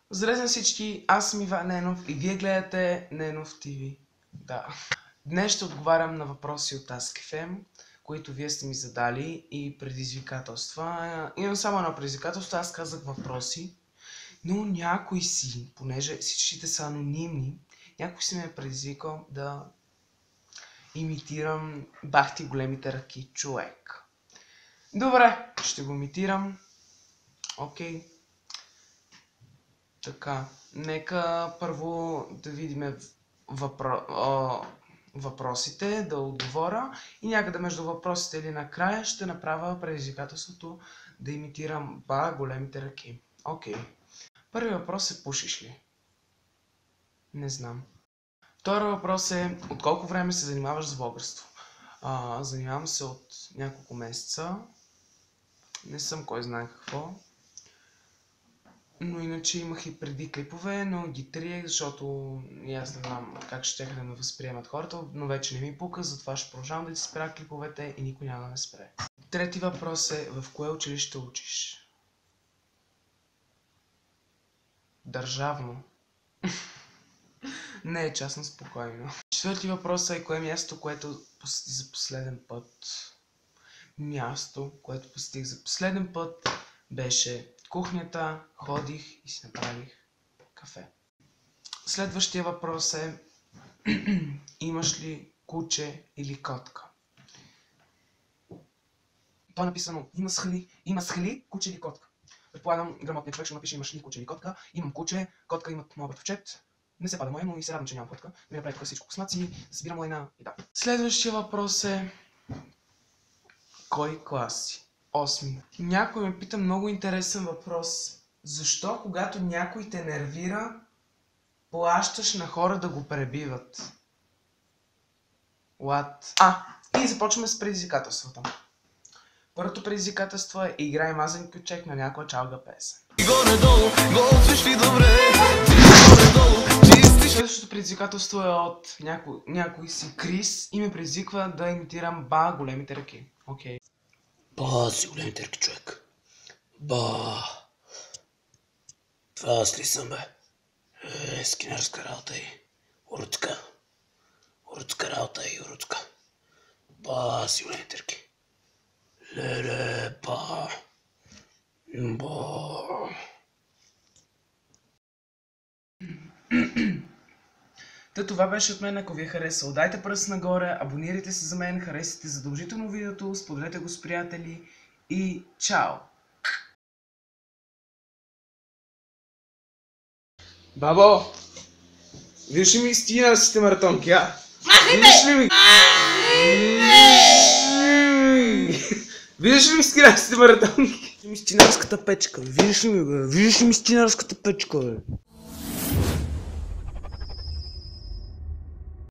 Здравейте на всички, аз съм Иван Ненов и вие гледате Ненов ТВ. Да. Днес ще отговарям на въпроси от Ask.fm, които вие сте ми задали и предизвикателства. Имам само едно предизвикателство, аз казах въпроси, но някой си, понеже всичките са анонимни, някой си ме е предизвикал да имитирам бахти големите ръки човек. Добре, ще го имитирам. Окей. Така, нека първо да видим въпросите, да отговоря и някъде между въпросите или накрая ще направя предизвикателството да имитирам големите ръки. Окей. Първият въпрос е: пушиш ли? Не знам. Втори въпрос е: от колко време се занимаваш с влогърство? Занимавам се от няколко месеца. Не съм кой знае какво. Но иначе имах и преди клипове, но ги триех, защото аз не знам как ще да ме възприемат хората, но вече не ми пука, затова ще продължавам да ти спра клиповете и никой няма да ме спре. Трети въпрос е: в кое училище учиш? Държавно. Не е частно, спокойно. Четвърти въпрос е: кое място, което посети за последен път? Място, което посетих за последен път беше кухнята, ходих и си направих кафе. Следващия въпрос е: имаш ли куче или котка? То е написано: има схли, куче или котка. Предполагам, грамотният човек ще напише: имаш ли куче или котка. Имам куче, котка имат моят братовчет. Не се пада моя, но и се радвам, че нямам котка. Да ми направи тук всичко космаци, събирам лайна и да. Следващия въпрос е: кой клас си? 8. Някой ме пита много интересен въпрос. Защо, когато някой те нервира, плащаш на хора да го пребиват? What? И започваме с предизвикателствата. Първото предизвикателство е: играй мазен кючек на някоя чалга песен. Следващото предизвикателство е от някой си Крис и ме предизвиква да имитирам големите ръки. Окей. Си големите ръки, човек. Това аз ли съм, бе? Скинерска работа и уродска. Уродска работа и уродска. Си големите ръки. Леле, Това беше от мен. Ако ви е харесало, дайте пръст нагоре, абонирайте се за мен, харесайте задължително видеото, споделете го с приятели и чао! Бабо! Виж ли ми стинарските маратонки, а? Виж ли ми? Виждаш ли ми стинарските маратонки? Виждаш ли ми стинарската печка, бе? Виждаш ли ми стинарската печка, бе?